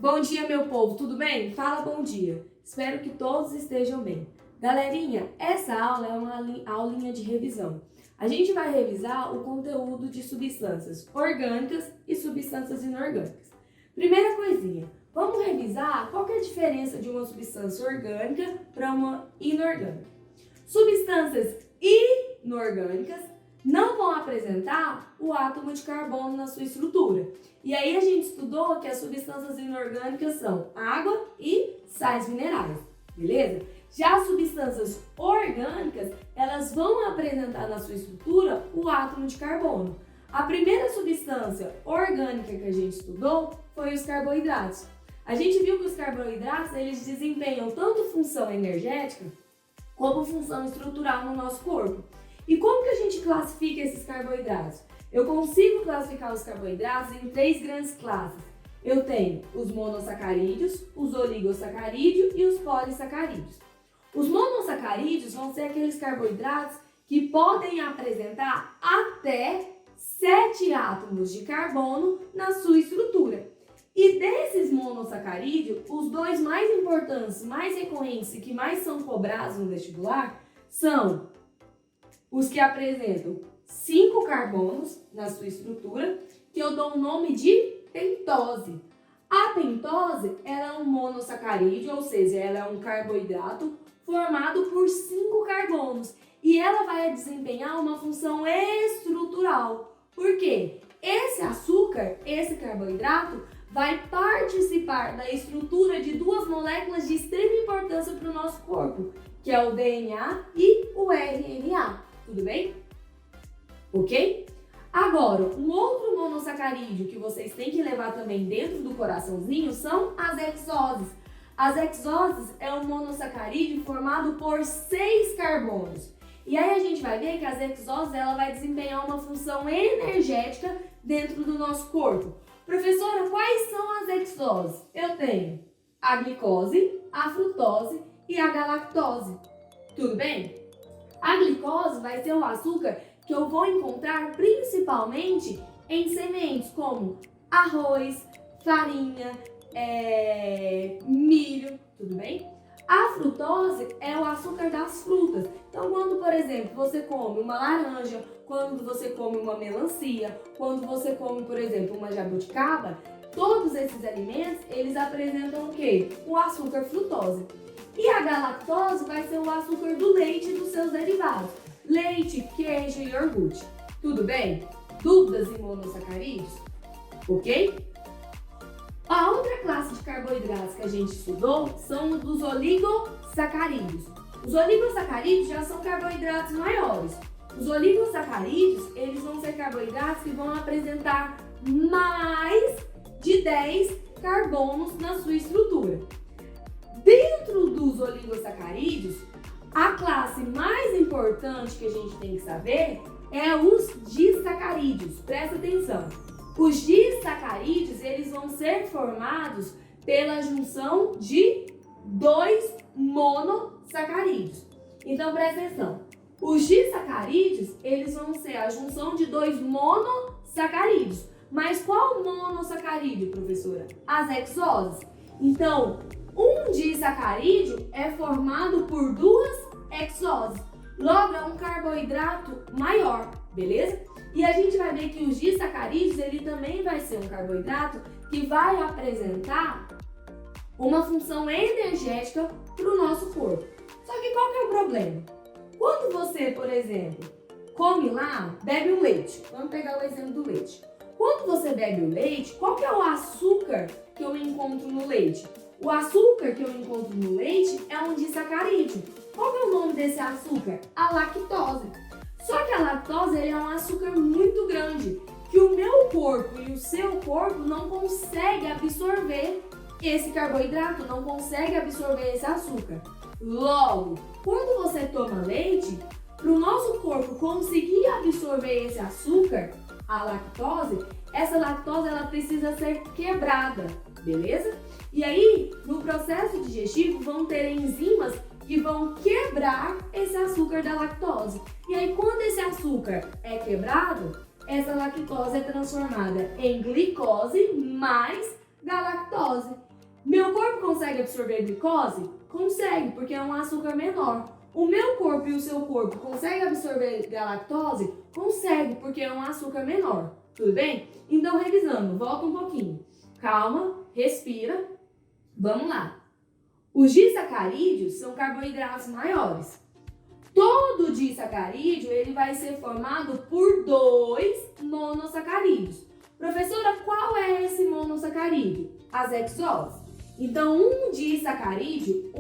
Bom dia, meu povo, tudo bem? Fala bom dia. Espero que todos estejam bem. Galerinha, essa aula é uma aulinha de revisão. A gente vai revisar o conteúdo de substâncias orgânicas e substâncias inorgânicas. Primeira coisinha, vamos revisar qual que é a diferença de uma substância orgânica para uma inorgânica. Substâncias inorgânicas não vão apresentar o átomo de carbono na sua estrutura. E aí a gente estudou que as substâncias inorgânicas são água e sais minerais, beleza? Já as substâncias orgânicas, elas vão apresentar na sua estrutura o átomo de carbono. A primeira substância orgânica que a gente estudou foi os carboidratos. A gente viu que os carboidratos, eles desempenham tanto função energética como função estrutural no nosso corpo. E como que a gente classifica esses carboidratos? Eu consigo classificar os carboidratos em 3 grandes classes. Eu tenho os monossacarídeos, os oligosacarídeos e os polissacarídeos. Os monossacarídeos vão ser aqueles carboidratos que podem apresentar até 7 átomos de carbono na sua estrutura. E desses monossacarídeos, os 2 mais importantes, mais recorrentes e que mais são cobrados no vestibular são os que apresentam 5 carbonos na sua estrutura, que eu dou o nome de pentose. A pentose ela é um monossacarídeo, ou seja, ela é um carboidrato formado por 5 carbonos. E ela vai desempenhar uma função estrutural. Por quê? Esse açúcar, esse carboidrato, vai participar da estrutura de 2 moléculas de extrema importância para o nosso corpo, que é o DNA e o RNA. Tudo bem? Ok? Agora, um outro monossacarídeo que vocês têm que levar também dentro do coraçãozinho são as hexoses. As hexoses é um monossacarídeo formado por 6 carbonos. E aí a gente vai ver que as hexoses ela vai desempenhar uma função energética dentro do nosso corpo. Professora, quais são as hexoses? Eu tenho a glicose, a frutose e a galactose. Tudo bem? A glicose vai ser o açúcar que eu vou encontrar principalmente em sementes como arroz, farinha, milho, tudo bem? A frutose é o açúcar das frutas. Então, quando, por exemplo, você come uma laranja, quando você come uma melancia, quando você come, por exemplo, uma jabuticaba, todos esses alimentos, eles apresentam o quê? O açúcar frutose. E a galactose vai ser o açúcar do leite e dos seus derivados. Leite, queijo e iogurte. Tudo bem? Dúvidas em monossacarídeos? Ok? A outra classe de carboidratos que a gente estudou são os dos oligosacarídeos. Os oligosacarídeos já são carboidratos maiores. Os oligosacarídeos, eles vão ser carboidratos que vão apresentar mais de 10 carbonos na sua estrutura. Dentro dos oligosacarídeos, a classe mais importante que a gente tem que saber é os disacarídeos. Presta atenção. Os disacarídeos, eles vão ser formados pela junção de 2 monossacarídeos. Então, presta atenção. Os disacarídeos, eles vão ser a junção de 2 monossacarídeos. Mas qual monossacarídeo, professora? As hexoses. Então, um disacarídeo é formado por 2 hexoses. Logo, é um carboidrato maior, beleza? E a gente vai ver que os disacarídeos, ele também vai ser um carboidrato que vai apresentar uma função energética para o nosso corpo. Só que qual que é o problema? Quando você, por exemplo, come lá, bebe o leite. Vamos pegar o exemplo do leite. Quando você bebe o leite, qual que é o açúcar que eu encontro no leite? O açúcar que eu encontro no leite é um disacarídeo. Qual que é o nome desse açúcar? A lactose. Só que a lactose ele é um açúcar muito grande, que o meu corpo e o seu corpo não conseguem absorver esse carboidrato, não consegue absorver esse açúcar. Logo, quando você toma leite, para o nosso corpo conseguir absorver esse açúcar, a lactose, essa lactose ela precisa ser quebrada, beleza? E aí, no processo digestivo, vão ter enzimas que vão quebrar esse açúcar da lactose. E aí, quando esse açúcar é quebrado, essa lactose é transformada em glicose mais galactose. consegue absorver glicose? Consegue, porque é um açúcar menor. O meu corpo e o seu corpo conseguem absorver galactose? Consegue, porque é um açúcar menor. Tudo bem? Então, revisando, volta um pouquinho. Calma, respira. Vamos lá. Os disacarídeos são carboidratos maiores. Todo disacarídeo ele vai ser formado por 2 monossacarídeos. Professora, qual é esse monossacarídeo? As hexoses. Então, um disacarídeo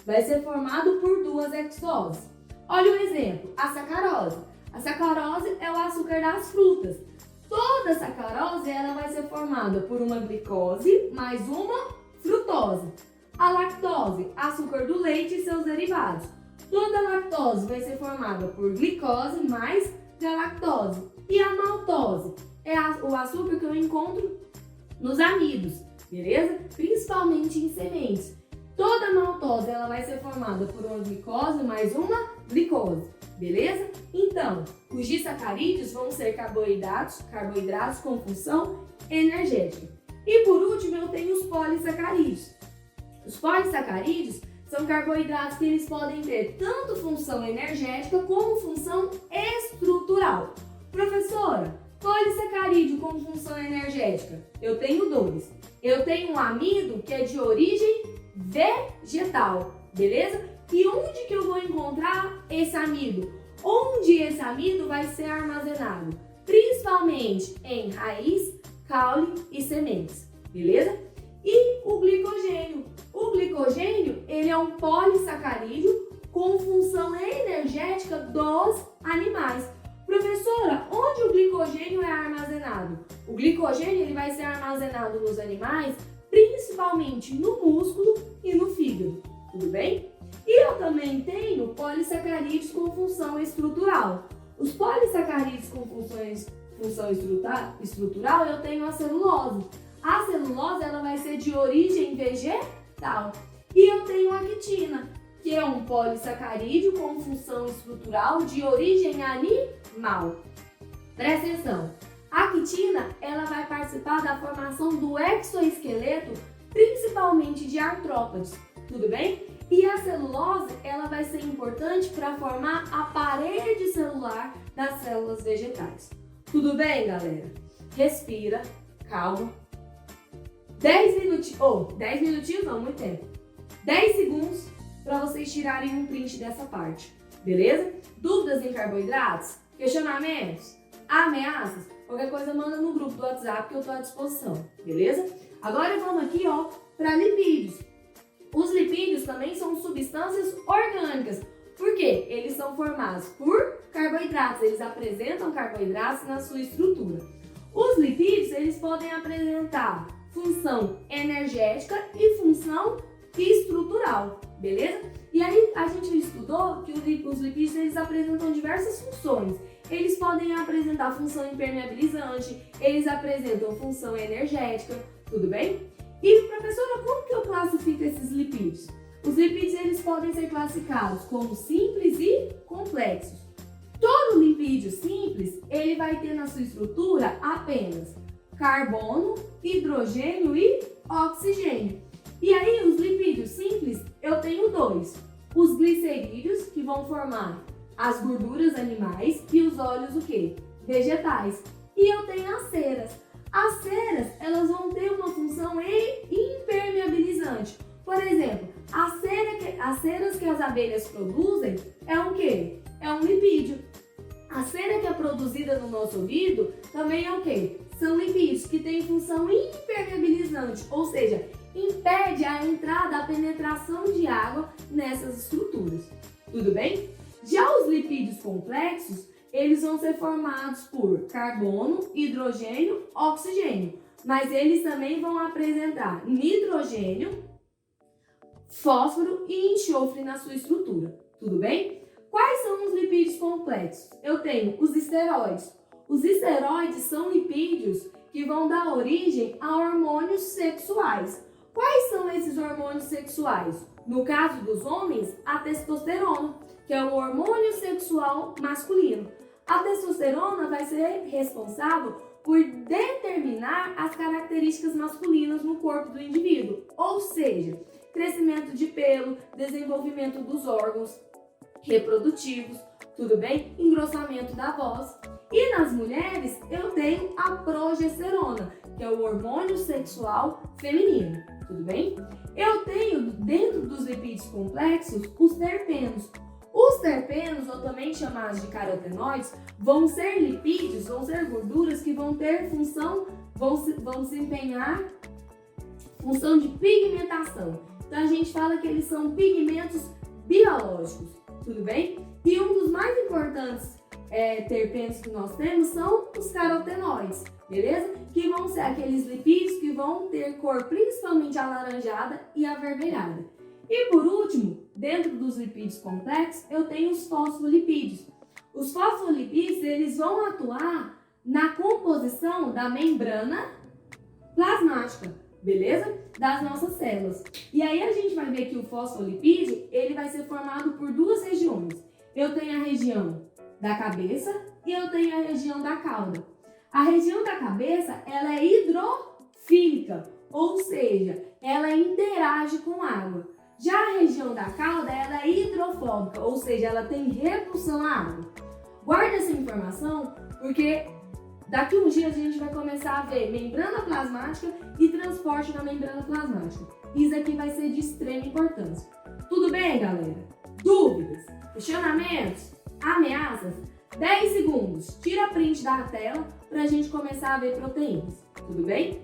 vai ser formado por 2 hexoses. Olha o exemplo, a sacarose. A sacarose é o açúcar das frutas. Toda sacarose ela vai ser formada por uma glicose mais uma frutose. A lactose, açúcar do leite e seus derivados. Toda lactose vai ser formada por glicose mais galactose. E a maltose é o açúcar que eu encontro nos amidos, beleza? Principalmente em sementes. Toda maltose ela vai ser formada por uma glicose mais uma glicose, beleza? Então, os disacarídeos vão ser carboidratos com função energética. E por último, eu tenho os polissacarídeos. Os polissacarídeos são carboidratos que eles podem ter tanto função energética como função estrutural. Professora, polissacarídeo com função energética, eu tenho 2. Eu tenho um amido que é de origem vegetal, beleza? E onde que eu vou encontrar esse amido? Onde esse amido vai ser armazenado? Principalmente em raiz, caule e sementes, beleza? E o glicogênio? O glicogênio, ele é um polissacarídeo com função energética dos animais. Professora, onde o glicogênio é armazenado? O glicogênio ele vai ser armazenado nos animais, principalmente no músculo e no fígado, tudo bem? E eu também tenho polissacarídeos com função estrutural. Os polissacarídeos com função estrutural, eu tenho a celulose. A celulose ela vai ser de origem vegetal. E eu tenho a quitina, que é um polissacarídeo com função estrutural de origem animal. Presta atenção. A quitina ela vai participar da formação do exoesqueleto, principalmente de artrópodes, tudo bem? E a celulose ela vai ser importante para formar a parede celular das células vegetais. Tudo bem, galera? Respira, calma. 10 minutinhos não, muito tempo. 10 segundos para vocês tirarem um print dessa parte, beleza? Dúvidas em carboidratos? Questionamentos? Ameaças? Qualquer coisa manda no grupo do WhatsApp que eu estou à disposição, beleza? Agora vamos aqui, para lipídios. Os lipídios também são substâncias orgânicas. Por quê? Eles são formados por carboidratos, eles apresentam carboidratos na sua estrutura. Os lipídios, eles podem apresentar função energética e função estrutural, beleza? E aí a gente estudou que os lipídios eles apresentam diversas funções. Eles podem apresentar função impermeabilizante, eles apresentam função energética, tudo bem? E professora, como que eu classifico esses lipídios? Os lipídios eles podem ser classificados como simples e complexos. Todo lipídio simples, ele vai ter na sua estrutura apenas carbono, hidrogênio e oxigênio. E aí, os lipídios simples, eu tenho 2. Os glicerídeos, que vão formar as gorduras animais, e os óleos, o quê? Vegetais. E eu tenho as ceras. As ceras, elas vão ter uma função impermeabilizante. Por exemplo, as ceras que as abelhas produzem é o quê? É um lipídio. A cera que é produzida no nosso ouvido também é o quê? São lipídios que têm função impermeabilizante, ou seja, impede a entrada, a penetração de água nessas estruturas. Tudo bem? Já os lipídios complexos, eles vão ser formados por carbono, hidrogênio, oxigênio, mas eles também vão apresentar nitrogênio, fósforo e enxofre na sua estrutura. Tudo bem? Quais são os lipídios complexos? Eu tenho os esteroides. Os esteroides são lipídios que vão dar origem a hormônios sexuais. Quais são esses hormônios sexuais? No caso dos homens, a testosterona, que é o hormônio sexual masculino. A testosterona vai ser responsável por determinar as características masculinas no corpo do indivíduo, ou seja, crescimento de pelo, desenvolvimento dos órgãos reprodutivos, tudo bem? Engrossamento da voz. E nas mulheres eu tenho a progesterona, que é o hormônio sexual feminino, tudo bem? Eu tenho dentro dos lipídios complexos os terpenos. Os terpenos, ou também chamados de carotenoides, vão ser lipídios, vão ser gorduras que vão ter função, vão desempenhar função de pigmentação. Então a gente fala que eles são pigmentos biológicos, tudo bem? E um dos mais importantes terpenos que nós temos são os carotenoides, beleza? Que vão ser aqueles lipídios que vão ter cor principalmente alaranjada e avermelhada. E por último, dentro dos lipídios complexos, eu tenho os fosfolipídios. Os fosfolipídios, eles vão atuar na composição da membrana plasmática, beleza? Das nossas células. E aí a gente vai ver que o fosfolipídio, ele vai ser formado por duas regiões. Eu tenho a região da cabeça e eu tenho a região da cauda. A região da cabeça, ela é hidrofílica, ou seja, ela interage com água. Já a região da cauda, ela é hidrofóbica, ou seja, ela tem repulsão à água. Guarda essa informação, porque daqui uns dias a gente vai começar a ver membrana plasmática e transporte da membrana plasmática. Isso aqui vai ser de extrema importância. Tudo bem, galera? Dúvidas? Questionamentos? Ameaças? 10 segundos. Tira print da tela pra gente começar a ver proteínas. Tudo bem?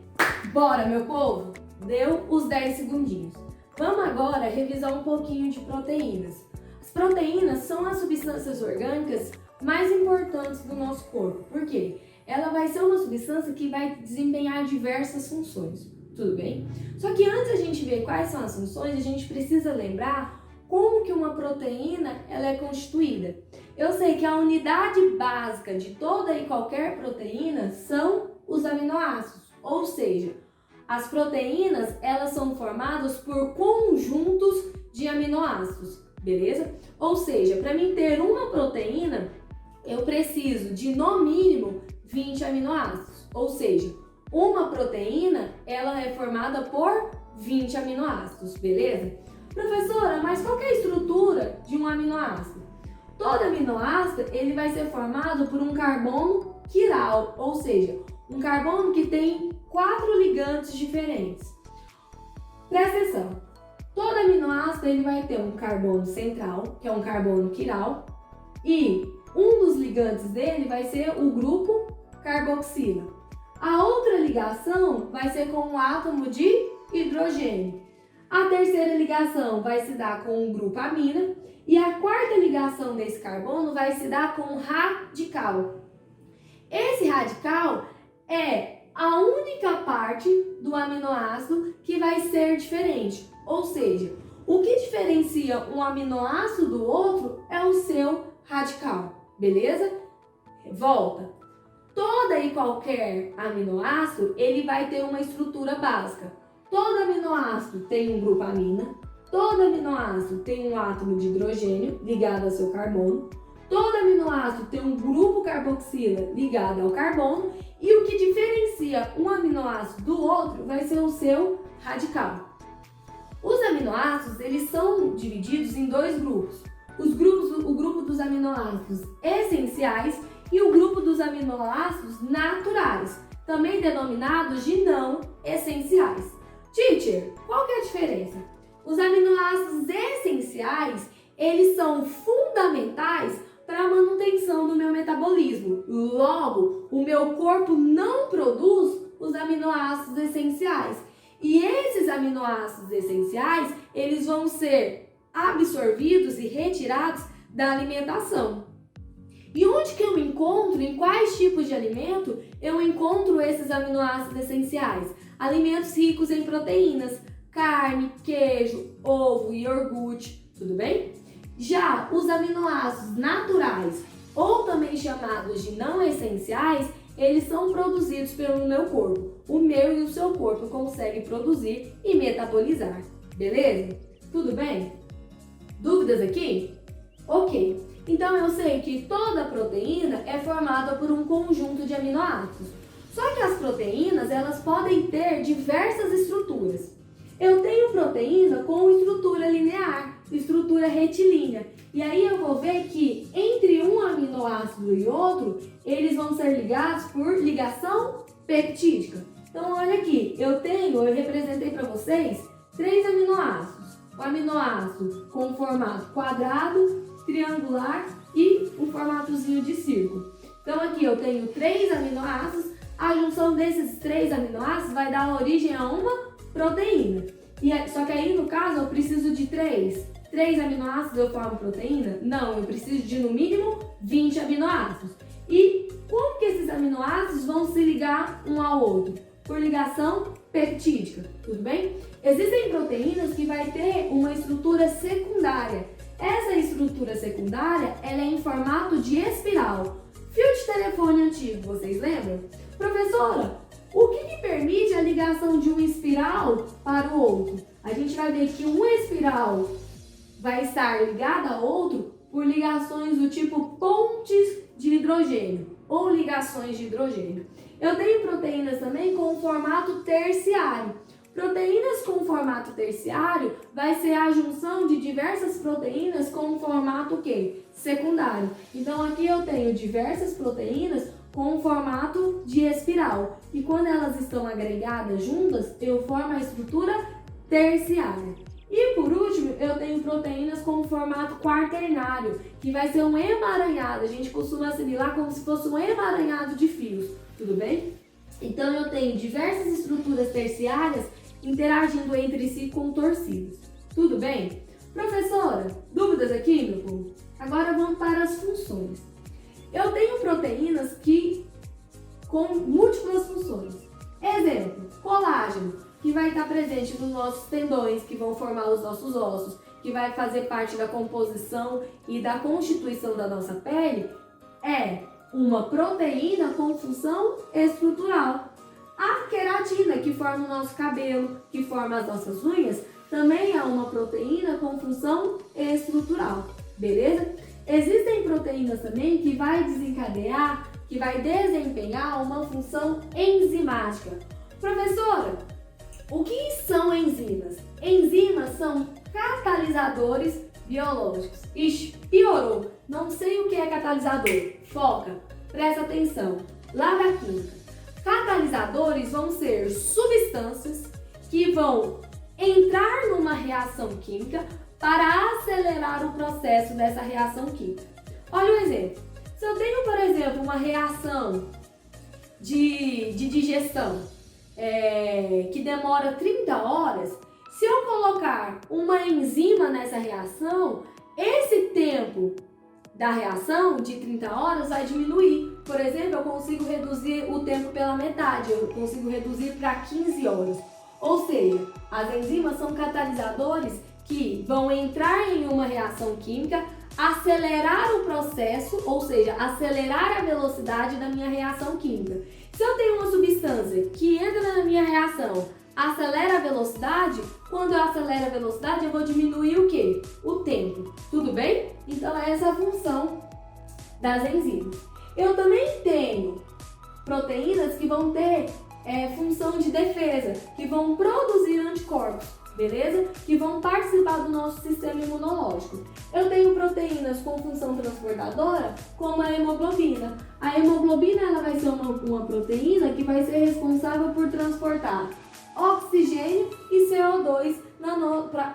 Bora, meu povo! Deu os 10 segundinhos. Vamos agora revisar um pouquinho de proteínas. As proteínas são as substâncias orgânicas mais importantes do nosso corpo. Por quê? Ela vai ser uma substância que vai desempenhar diversas funções. Tudo bem? Só que antes a gente ver quais são as funções, a gente precisa lembrar como que uma proteína ela é constituída. Eu sei que a unidade básica de toda e qualquer proteína são os aminoácidos, ou seja, as proteínas elas são formadas por conjuntos de aminoácidos, beleza? Ou seja, para mim ter uma proteína, eu preciso de no mínimo 20 aminoácidos, ou seja, uma proteína ela é formada por 20 aminoácidos, beleza? Professora, mas qual que é a estrutura de um aminoácido? Todo aminoácido ele vai ser formado por um carbono quiral, ou seja, um carbono que tem 4 ligantes diferentes. Presta atenção, todo aminoácido ele vai ter um carbono central, que é um carbono quiral, e um dos ligantes dele vai ser o grupo carboxila. A outra ligação vai ser com um átomo de hidrogênio. A terceira ligação vai se dar com o grupo amina e a quarta ligação desse carbono vai se dar com o radical. Esse radical é a única parte do aminoácido que vai ser diferente, ou seja, o que diferencia um aminoácido do outro é o seu radical, beleza? Volta. Toda e qualquer aminoácido, ele vai ter uma estrutura básica. Todo aminoácido tem um grupo amina, todo aminoácido tem um átomo de hidrogênio ligado ao seu carbono, todo aminoácido tem um grupo carboxila ligado ao carbono e o que diferencia um aminoácido do outro vai ser o seu radical. Os aminoácidos, eles são divididos em dois grupos. O grupo dos aminoácidos essenciais e o grupo dos aminoácidos naturais, também denominados de não essenciais. Teacher, qual que é a diferença? Os aminoácidos essenciais, eles são fundamentais para a manutenção do meu metabolismo. Logo, o meu corpo não produz os aminoácidos essenciais. E esses aminoácidos essenciais, eles vão ser absorvidos e retirados da alimentação. E onde que eu encontro, em quais tipos de alimento eu encontro esses aminoácidos essenciais? Alimentos ricos em proteínas, carne, queijo, ovo e iogurte, tudo bem? Já os aminoácidos naturais, ou também chamados de não essenciais, eles são produzidos pelo meu corpo. O meu e o seu corpo conseguem produzir e metabolizar, beleza? Tudo bem? Dúvidas aqui? Ok. Então eu sei que toda proteína é formada por um conjunto de aminoácidos. Só que as proteínas, elas podem ter diversas estruturas. Eu tenho proteína com estrutura linear, estrutura retilínea. E aí eu vou ver que entre um aminoácido e outro, eles vão ser ligados por ligação peptídica. Então olha aqui, eu representei para vocês 3 aminoácidos. O aminoácido com formato quadrado, triangular e um formatozinho de círculo. Então aqui eu tenho 3 aminoácidos, a junção desses 3 aminoácidos vai dar origem a uma proteína. Só que aí no caso eu preciso de 3 aminoácidos eu formo proteína? Não, eu preciso de no mínimo 20 aminoácidos. E como que esses aminoácidos vão se ligar um ao outro? Por ligação peptídica, tudo bem? Existem proteínas que vai ter uma estrutura secundária. Essa estrutura secundária, ela é em formato de espiral. Fio de telefone antigo, vocês lembram? Professora, o que permite a ligação de um espiral para o outro? A gente vai ver que uma espiral vai estar ligada a outro por ligações do tipo pontes de hidrogênio ou ligações de hidrogênio. Eu tenho proteínas também com formato terciário. Proteínas com formato terciário vai ser a junção de diversas proteínas com formato o quê? Secundário. Então aqui eu tenho diversas proteínas com formato de espiral. E quando elas estão agregadas juntas, eu formo a estrutura terciária. E por último, eu tenho proteínas com formato quaternário, que vai ser um emaranhado. A gente costuma assimilar como se fosse um emaranhado de fios, tudo bem? Então eu tenho diversas estruturas terciárias interagindo entre si com torcidas. Tudo bem? Professora, dúvidas aqui, meu povo? Agora vamos para as funções. Eu tenho proteínas com múltiplas funções. Exemplo, colágeno, que vai estar presente nos nossos tendões, que vão formar os nossos ossos, que vai fazer parte da composição e da constituição da nossa pele, é uma proteína com função estrutural. A queratina, que forma o nosso cabelo, que forma as nossas unhas, também é uma proteína com função estrutural, beleza? Existem proteínas também que vai desempenhar uma função enzimática. Professora, o que são enzimas? Enzimas são catalisadores biológicos. Ixi, piorou. Não sei o que é catalisador. Foca, presta atenção. Lá da química. Catalisadores vão ser substâncias que vão entrar numa reação química para acelerar o processo dessa reação química. Olha o exemplo. Se eu tenho, por exemplo, uma reação de digestão que demora 30 horas, se eu colocar uma enzima nessa reação, esse tempo da reação de 30 horas vai diminuir. Por exemplo, eu consigo reduzir o tempo pela metade, eu consigo reduzir para 15 horas. Ou seja, as enzimas são catalisadores que vão entrar em uma reação química, acelerar o processo, ou seja, acelerar a velocidade da minha reação química. Se eu tenho uma substância que entra na minha reação, acelera a velocidade, quando eu acelero a velocidade, eu vou diminuir o quê? O tempo. Tudo bem? Então, essa é a função das enzimas. Eu também tenho proteínas que vão ter função de defesa, que vão produzir anticorpos, beleza? Que vão participar do nosso sistema imunológico. Eu tenho proteínas com função transportadora, como a hemoglobina. A hemoglobina ela vai ser uma proteína que vai ser responsável por transportar oxigênio e CO2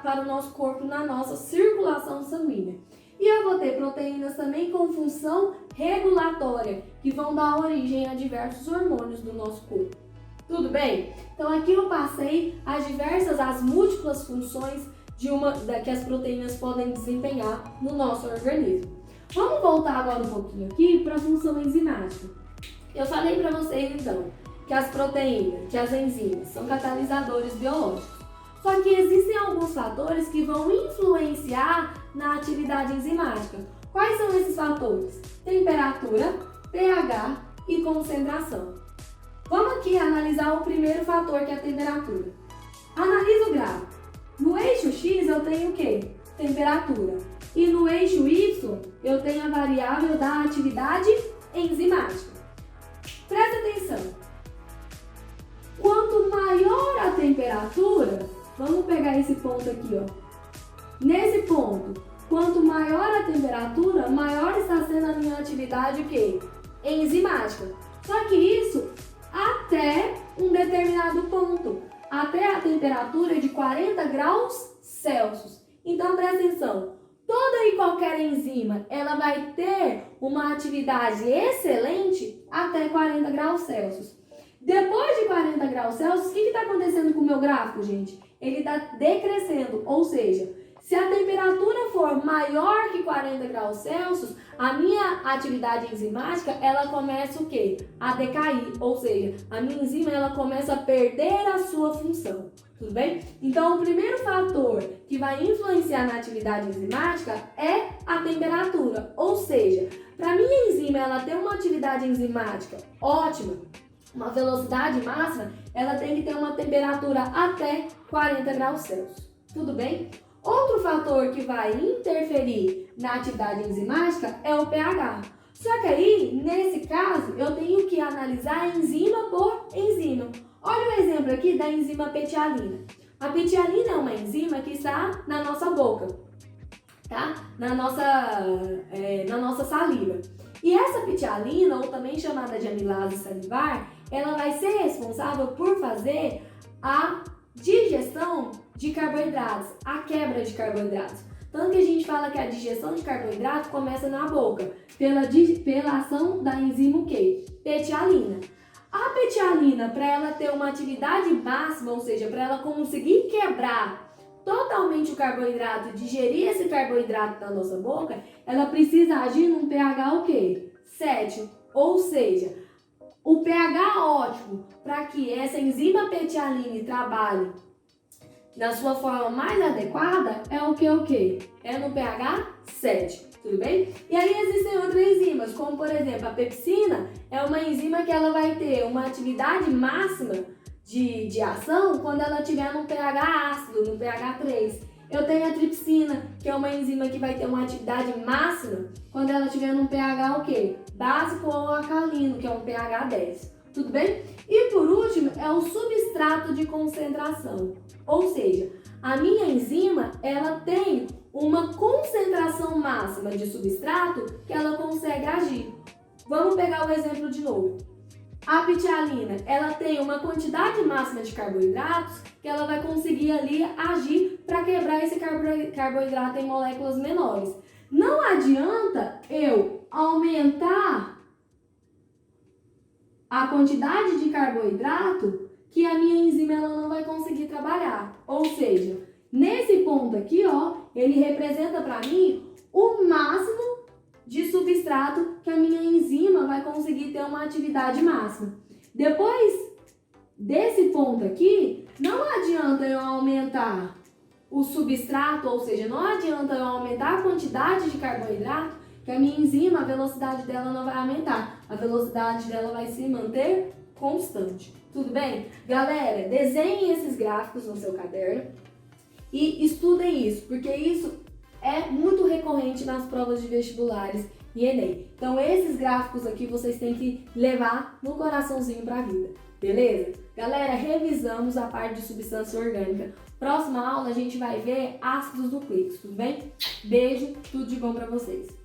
para o nosso corpo, na nossa circulação sanguínea. E eu vou ter proteínas também com função regulatória, que vão dar origem a diversos hormônios do nosso corpo. Tudo bem? Então aqui eu passei as múltiplas funções que as proteínas podem desempenhar no nosso organismo. Vamos voltar agora um pouquinho aqui para a função enzimática. Eu falei para vocês então que as proteínas, que as enzimas são catalisadores biológicos. Só que existem alguns fatores que vão influenciar na atividade enzimática. Quais são esses fatores? Temperatura, pH e concentração. Vamos aqui analisar o primeiro fator, que é a temperatura. Analisa o gráfico. No eixo X eu tenho o quê? Temperatura. E no eixo Y eu tenho a variável da atividade enzimática. Presta atenção. Quanto maior a temperatura, vamos pegar esse ponto aqui, ó. Nesse ponto, quanto maior a temperatura, maior está sendo a minha atividade o quê? Enzimática. Só que isso até um determinado ponto, até a temperatura de 40 graus Celsius. Então presta atenção, toda e qualquer enzima, ela vai ter uma atividade excelente até 40 graus Celsius. Depois de 40 graus Celsius, o que está acontecendo com o meu gráfico, gente? Ele está decrescendo, ou seja, se a temperatura for maior que 40 graus Celsius, a minha atividade enzimática, ela começa o quê? A decair, ou seja, a minha enzima ela começa a perder a sua função, tudo bem? Então, o primeiro fator que vai influenciar na atividade enzimática é a temperatura, ou seja, para a minha enzima ela ter uma atividade enzimática ótima, uma velocidade máxima, ela tem que ter uma temperatura até 40 graus Celsius, tudo bem? Outro fator que vai interferir na atividade enzimática é o pH. Só que aí, nesse caso, eu tenho que analisar enzima por enzima. Olha o exemplo aqui da enzima petialina. A petialina é uma enzima que está na nossa boca, tá? Na nossa saliva. E essa petialina, ou também chamada de amilase salivar, ela vai ser responsável por fazer a digestão de carboidratos, a quebra de carboidratos. Tanto que a gente fala que a digestão de carboidrato começa na boca, pela ação da enzima o quê? Petialina. A petialina, para ela ter uma atividade máxima, ou seja, para ela conseguir quebrar totalmente o carboidrato, digerir esse carboidrato na nossa boca, ela precisa agir num pH o quê? 7. Ou seja, o pH ótimo para que essa enzima petialina trabalhe na sua forma mais adequada é o que? É no pH 7, tudo bem? E aí existem outras enzimas, como por exemplo a pepsina, é uma enzima que ela vai ter uma atividade máxima de ação quando ela estiver no pH ácido, no pH 3. Eu tenho a tripsina, que é uma enzima que vai ter uma atividade máxima quando ela estiver no pH o quê? Básico ou alcalino, que é um pH 10. Tudo bem? E por último, é o substrato de concentração. Ou seja, a minha enzima, ela tem uma concentração máxima de substrato que ela consegue agir. Vamos pegar o exemplo de novo. A petialina, ela tem uma quantidade máxima de carboidratos que ela vai conseguir ali agir para quebrar esse carboidrato em moléculas menores. Não adianta eu aumentar a quantidade de carboidrato que a minha enzima ela não vai conseguir trabalhar. Ou seja, nesse ponto aqui, ó, ele representa para mim o máximo de substrato que a minha enzima vai conseguir ter uma atividade máxima. Depois desse ponto aqui, não adianta eu aumentar o substrato, ou seja, não adianta eu aumentar a quantidade de carboidrato, que a minha enzima, a velocidade dela não vai aumentar. A velocidade dela vai se manter constante. Tudo bem? Galera, desenhem esses gráficos no seu caderno e estudem isso, porque isso é muito recorrente nas provas de vestibulares e Enem. Então, esses gráficos aqui vocês têm que levar no coraçãozinho para a vida, beleza? Galera, revisamos a parte de substância orgânica. Próxima aula a gente vai ver ácidos nucleicos, tudo bem? Beijo, tudo de bom para vocês.